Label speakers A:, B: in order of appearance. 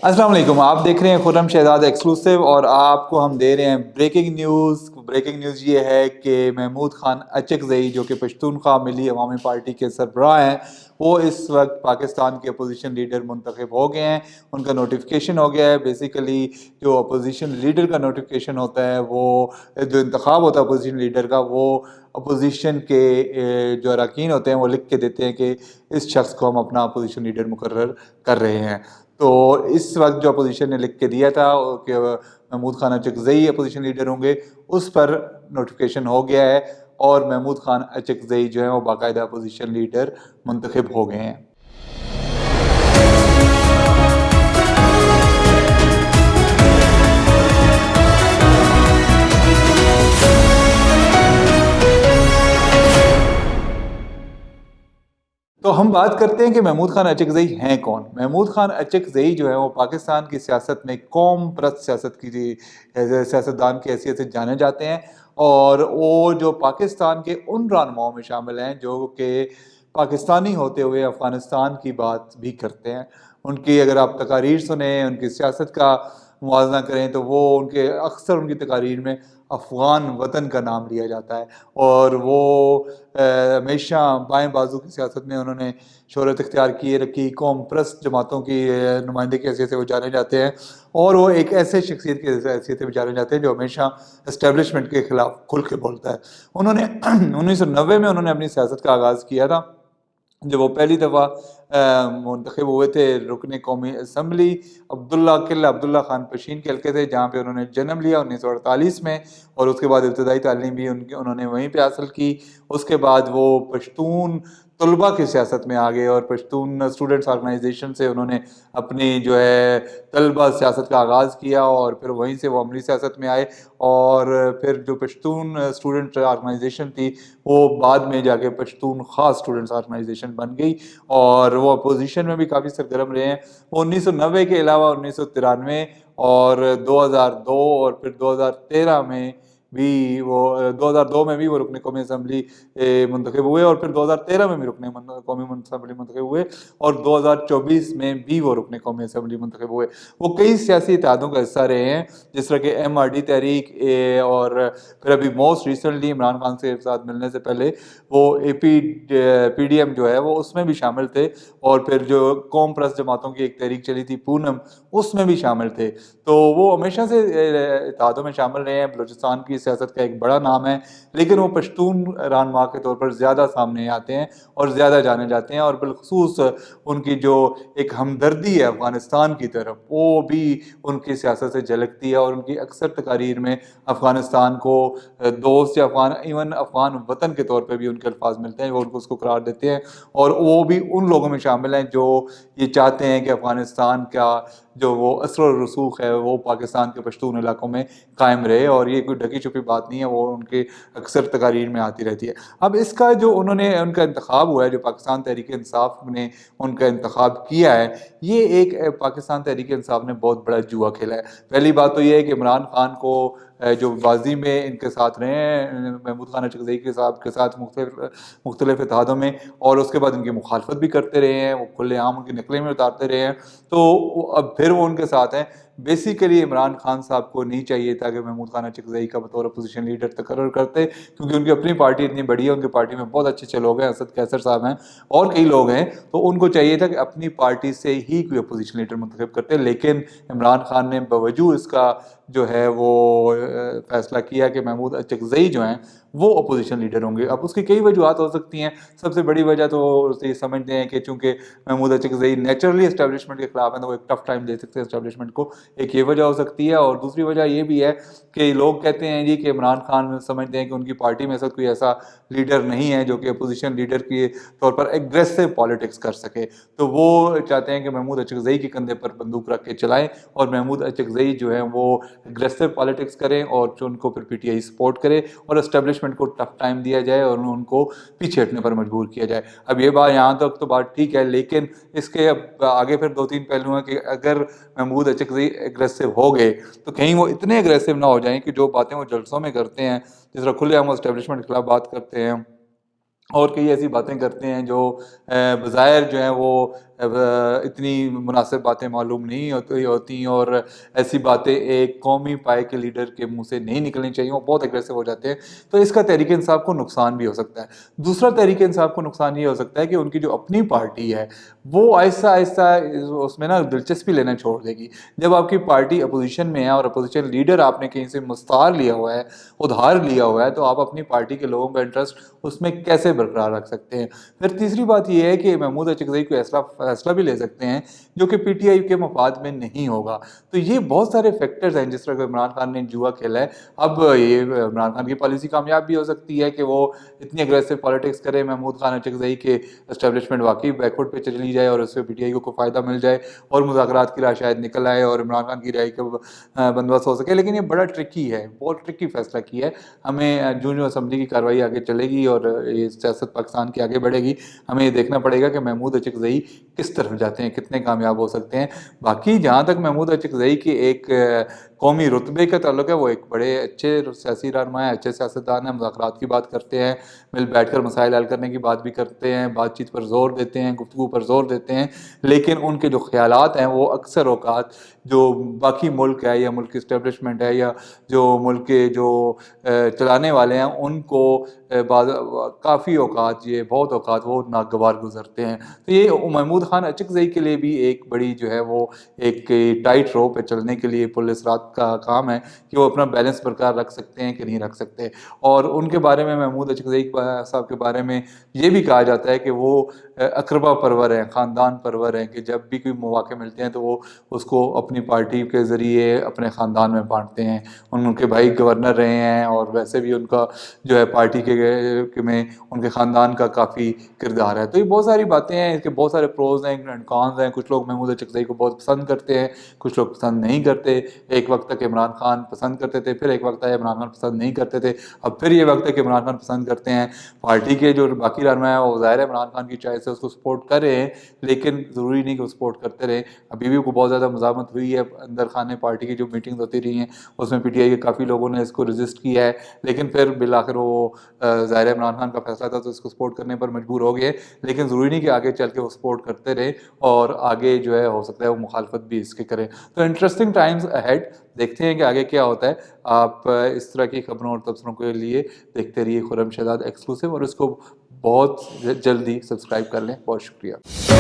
A: السلام علیکم، آپ دیکھ رہے ہیں خرم شہزاد ایکسکلوسیو اور آپ کو ہم دے رہے ہیں بریکنگ نیوز یہ ہے کہ محمود خان اچکزئی جو کہ پشتونخوا ملی عوامی پارٹی کے سربراہ ہیں، وہ اس وقت پاکستان کے اپوزیشن لیڈر منتخب ہو گئے ہیں۔ ان کا نوٹیفیکیشن ہو گیا ہے۔ بیسیکلی جو اپوزیشن لیڈر کا نوٹیفیکیشن ہوتا ہے، وہ جو انتخاب ہوتا ہے اپوزیشن لیڈر کا، وہ اپوزیشن کے جو اراکین ہوتے ہیں وہ لکھ کے دیتے ہیں کہ اس شخص کو ہم اپنا اپوزیشن لیڈر مقرر کر رہے ہیں۔ تو اس وقت جو اپوزیشن نے لکھ کے دیا تھا کہ محمود خان اچکزئی اپوزیشن لیڈر ہوں گے، اس پر نوٹیفیکیشن ہو گیا ہے اور محمود خان اچکزئی جو ہیں وہ باقاعدہ اپوزیشن لیڈر منتخب ہو گئے ہیں۔ تو ہم بات کرتے ہیں کہ محمود خان اچکزئی ہیں کون۔ محمود خان اچکزئی جو ہے وہ پاکستان کی سیاست میں قوم پرست سیاستدان کی حیثیت سے جانے جاتے ہیں، اور وہ جو پاکستان کے ان رہنماؤں میں شامل ہیں جو کہ پاکستانی ہوتے ہوئے افغانستان کی بات بھی کرتے ہیں۔ ان کی اگر آپ تقاریر سنیں، ان کی سیاست کا موازنہ کریں، تو وہ اکثر ان کی تقاریر میں افغان وطن کا نام لیا جاتا ہے، اور وہ ہمیشہ بائیں بازو کی سیاست میں انہوں نے شہرت اختیار کیے رکھی۔ قوم پرست جماعتوں کی نمائندے کی حیثیت سے وہ جانے جاتے ہیں، اور وہ ایک ایسے شخصیت کی حیثیت سے بھی جانے جاتے ہیں جو ہمیشہ اسٹیبلشمنٹ کے خلاف کھل کے بولتا ہے۔ انہوں نے 1990 میں انہوں نے اپنی سیاست کا آغاز کیا تھا، جب وہ پہلی دفعہ منتخب ہوئے تھے رکن قومی اسمبلی عبداللہ خان پشین کے حلقے سے، جہاں پہ انہوں نے جنم لیا 1948 میں، اور اس کے بعد ابتدائی تعلیم بھی انہوں نے وہیں پہ حاصل کی۔ اس کے بعد وہ پشتون طلباء کی سیاست میں آ گئے، اور پشتون اسٹوڈنٹس آرگنائزیشن سے انہوں نے اپنی جو ہے طلباء سیاست کا آغاز کیا، اور پھر وہیں سے وہ عملی سیاست میں آئے، اور پھر جو پشتون اسٹوڈنٹ آرگنائزیشن تھی وہ بعد میں جا کے پشتون خاص اسٹوڈنٹس آرگنائزیشن بن گئی، اور وہ اپوزیشن میں بھی کافی سرگرم رہے ہیں۔ وہ 1990 کے علاوہ 1993 اور 2002 اور پھر 2013 میں بھی وہ 2002 میں بھی وہ رکن قومی اسمبلی منتخب ہوئے، اور پھر 2013 میں بھی رکن قومی اسمبلی منتخب ہوئے، اور 2024 میں بھی وہ رکن قومی اسمبلی منتخب ہوئے۔ وہ کئی سیاسی اتحادوں کا حصہ رہے ہیں، جس طرح کہ MRD تحریک، اور پھر ابھی موسٹ ریسنٹلی عمران خان سے ساتھ ملنے سے پہلے وہ PDM جو ہے وہ اس میں بھی شامل تھے، اور پھر جو قوم پرست جماعتوں کی ایک تحریک چلی تھی پونم، اس میں بھی شامل تھے۔ تو وہ ہمیشہ سے اتحادوں میں شامل رہے ہیں۔ بلوچستان کی سیاست کا ایک بڑا نام ہے، لیکن وہ پشتون رہنما کے طور پر زیادہ سامنے آتے ہیں اور زیادہ جانے جاتے ہیں، اور بالخصوص ان کی جو ایک ہمدردی ہے افغانستان کی طرف، وہ بھی ان کی سیاست سے جھلکتی ہے، اور ان کی اکثر تقاریر میں افغانستان کو دوست یا افغان وطن کے طور پہ بھی ان کے الفاظ ملتے ہیں، وہ ان کو اس کو قرار دیتے ہیں، اور وہ بھی ان لوگوں میں شامل ہیں جو یہ چاہتے ہیں کہ افغانستان کا جو وہ اثر و رسوخ ہے وہ پاکستان کے پشتون علاقوں میں قائم رہے، اور یہ کوئی ڈھکی چھپی بات نہیں ہے، وہ ان کے اکثر تقاریر میں آتی رہتی ہے۔ اب اس کا جو ان کا انتخاب ہوا ہے، جو پاکستان تحریک انصاف نے ان کا انتخاب کیا ہے، یہ ایک پاکستان تحریک انصاف نے بہت بڑا جوا کھیلا ہے۔ پہلی بات تو یہ ہے کہ عمران خان کو جو ماضی میں ان کے ساتھ رہے ہیں محمود خان اچکزئی کے ساتھ مختلف اتحادوں میں، اور اس کے بعد ان کی مخالفت بھی کرتے رہے ہیں، وہ کھلے عام ان کی نقلیں میں اتارتے رہے ہیں، تو اب پھر وہ ان کے ساتھ ہیں۔ بیسیکلی عمران خان صاحب کو نہیں چاہیے تھا کہ محمود خان اچکزئی کا بطور اپوزیشن لیڈر تقرر کرتے، کیونکہ ان کی اپنی پارٹی اتنی بڑی ہے، ان کی پارٹی میں بہت اچھے لوگ ہیں، اسد قیصر صاحب ہیں اور کئی لوگ ہیں، تو ان کو چاہیے تھا کہ اپنی پارٹی سے ہی کوئی اپوزیشن لیڈر منتخب کرتے، لیکن عمران خان نے باوجود اس کا جو ہے وہ فیصلہ کیا کہ محمود اچکزئی جو ہیں وہ اپوزیشن لیڈر ہوں گے۔ اب اس کی کئی وجوہات ہو سکتی ہیں۔ سب سے بڑی وجہ تو یہ سمجھتے ہیں کہ چونکہ محمود اچکزئی نیچرلی اسٹیبلشمنٹ کے خلاف ہیں، تو وہ ایک ٹف ٹائم دے سکتے ہیں اسٹیبلشمنٹ کو، ایک یہ وجہ ہو سکتی ہے، اور دوسری وجہ یہ بھی ہے کہ لوگ کہتے ہیں جی کہ عمران خان سمجھتے ہیں کہ ان کی پارٹی میں کوئی ایسا لیڈر نہیں ہے جو کہ اپوزیشن لیڈر کے طور پر ایگریسو پالیٹکس کر سکے، تو وہ چاہتے ہیں کہ محمود اچکزئی کے کندھے پر بندوق رکھ کے چلائیں، اور محمود اچکزئی جو ہیں وہ ایگریسو پالیٹکس کریں، اور جو ان کو پھر PTI سپورٹ کرے، اور اسٹیبلشمنٹ کو ٹف ٹائم دیا جائے، اور ان کو پیچھے ہٹنے پر مجبور کیا جائے۔ اب یہ بات یہاں تک تو بات ٹھیک ہے، لیکن اس کے اب آگے پھر 2-3 پہلو ہیں کہ اگر محمود اچکزئی ایگریسو ہو گئے تو کہیں وہ اتنے ایگریسو نہ ہو جائیں کہ جو باتیں وہ جلسوں میں کرتے ہیں، جس طرح کھلے عام اسٹیبلشمنٹ کے خلاف بات کرتے ہیں، اور کئی ایسی باتیں کرتے ہیں جو بظاہر جو ہیں وہ اتنی مناسب باتیں معلوم نہیں ہوتی اور ایسی باتیں ایک قومی پائے کے لیڈر کے منہ سے نہیں نکلنی چاہیے، وہ بہت اگریسو ہو جاتے ہیں، تو اس کا تحریک انصاف کو نقصان بھی ہو سکتا ہے۔ دوسرا تحریک انصاف کو نقصان یہ ہو سکتا ہے کہ ان کی جو اپنی پارٹی ہے وہ آہستہ آہستہ اس میں نا دلچسپی لینا چھوڑ دے گی۔ جب آپ کی پارٹی اپوزیشن میں ہے اور اپوزیشن لیڈر آپ نے کہیں سے مستعار لیا ہوا ہے، ادھار لیا ہوا ہے، تو آپ اپنی پارٹی کے لوگوں کا انٹرسٹ اس میں کیسے برقرار رکھ سکتے ہیں؟ پھر تیسری بات یہ ہے کہ محمود اچکزئی کوئی ایسا فیصلہ بھی لے سکتے ہیں جو کہ پی ٹی آئی کے مفاد میں نہیں ہوگا۔ تو یہ بہت سارے فیکٹرز ہیں، جس طرح کہ عمران خان نے جوا کھیلا ہے، اب یہ عمران خان کی پالیسی کامیاب بھی ہو سکتی ہے کہ وہ اتنی اگریسو پالیٹکس کرے محمود خان اچکزئی کے اسٹیبلشمنٹ واقعی بیکورڈ پہ چلی جائے اور اس سے پی ٹی آئی کو فائدہ مل جائے اور مذاکرات کی راہ شاید نکل آئے اور عمران خان کی رہائی کا بندوبست ہو سکے، لیکن یہ بڑا ٹرکی ہے، بہت ٹرکی فیصلہ کیا ہے۔ ہمیں جو اسمبلی کی کارروائی آگے چلے گی اور یہ سیاست پاکستان کی آگے بڑھے گی، ہمیں یہ دیکھنا پڑے گا کہ محمود اچکزئی کس طرف جاتے ہیں، کتنے کامیاب ہو سکتے ہیں۔ باقی جہاں تک محمود اچکزئی کی ایک قومی رتبے کا تعلق ہے، وہ ایک بڑے اچھے سیاسی رہنما ہیں، اچھے سیاستدان ہیں، مذاکرات کی بات کرتے ہیں، مل بیٹھ کر مسائل حل کرنے کی بات بھی کرتے ہیں، بات چیت پر زور دیتے ہیں، گفتگو پر زور دیتے ہیں، لیکن ان کے جو خیالات ہیں وہ اکثر اوقات جو باقی ملک ہے یا ملک کی اسٹیبلشمنٹ ہے یا جو ملک کے جو چلانے والے ہیں ان کو کافی اوقات، یہ بہت اوقات وہ ناگوار گزرتے ہیں۔ تو یہ محمود خان اچکزئی کے لیے بھی ایک بڑی جو ہے وہ ایک ٹائٹ رو پہ چلنے کے لیے پولیس رات کا کام ہے کہ وہ اپنا بیلنس برقرار رکھ سکتے ہیں کہ نہیں رکھ سکتے۔ اور ان کے بارے میں، محمود اچکزئی صاحب کے بارے میں یہ بھی کہا جاتا ہے کہ وہ اقربا پرور ہیں، خاندان پرور ہیں، کہ جب بھی کوئی مواقع ملتے ہیں تو وہ اس کو اپنی پارٹی کے ذریعے اپنے خاندان میں بانٹتے ہیں۔ ان کے بھائی گورنر رہے ہیں اور ویسے بھی ان کا جو ہے پارٹی کے میں ان کے خاندان کا کافی کردار ہے۔ تو یہ بہت ساری باتیں ہیں، اس کے بہت سارے پروز ہیں اینڈ کونز ہیں۔ کچھ لوگ محمود اچکزئی کو بہت پسند کرتے ہیں، کچھ لوگ پسند نہیں کرتے۔ ایک وقت تک عمران خان پسند کرتے تھے، پھر ایک وقت آیا عمران خان پسند نہیں کرتے تھے، اب پھر یہ وقت ہے کہ عمران خان پسند کرتے ہیں۔ پارٹی کے جو باقی رہنما ہیں وہ ظاہر ہے عمران خان کی چوائس ہے، اس کو سپورٹ کر رہے ہیں، لیکن ضروری نہیں کہ وہ سپورٹ کرتے رہیں۔ ابھی بھی کو بہت زیادہ مزاحمت ہوئی ہے اندر خانے پارٹی کی، جو میٹنگز ہوتی رہی ہیں اس میں پی ٹی آئی کے کافی لوگوں نے اس کو رجسٹ کیا ہے، لیکن پھر بالآخر وہ ظاہر عمران خان کا فیصلہ تھا تو اس کو سپورٹ کرنے پر مجبور ہو گئے، لیکن ضروری نہیں کہ آگے چل کے وہ سپورٹ کرتے رہے اور آگے جو ہے ہو سکتا ہے وہ مخالفت بھی اس کے کریں۔ تو انٹرسٹنگ ٹائمز اہیڈ، دیکھتے ہیں کہ آگے کیا ہوتا ہے۔ آپ اس طرح کی خبروں اور تبصروں کے لیے دیکھتے رہیے خرم شہزاد ایکسکلوسیو اور اس کو بہت جلدی سبسکرائب کر لیں۔ بہت شکریہ۔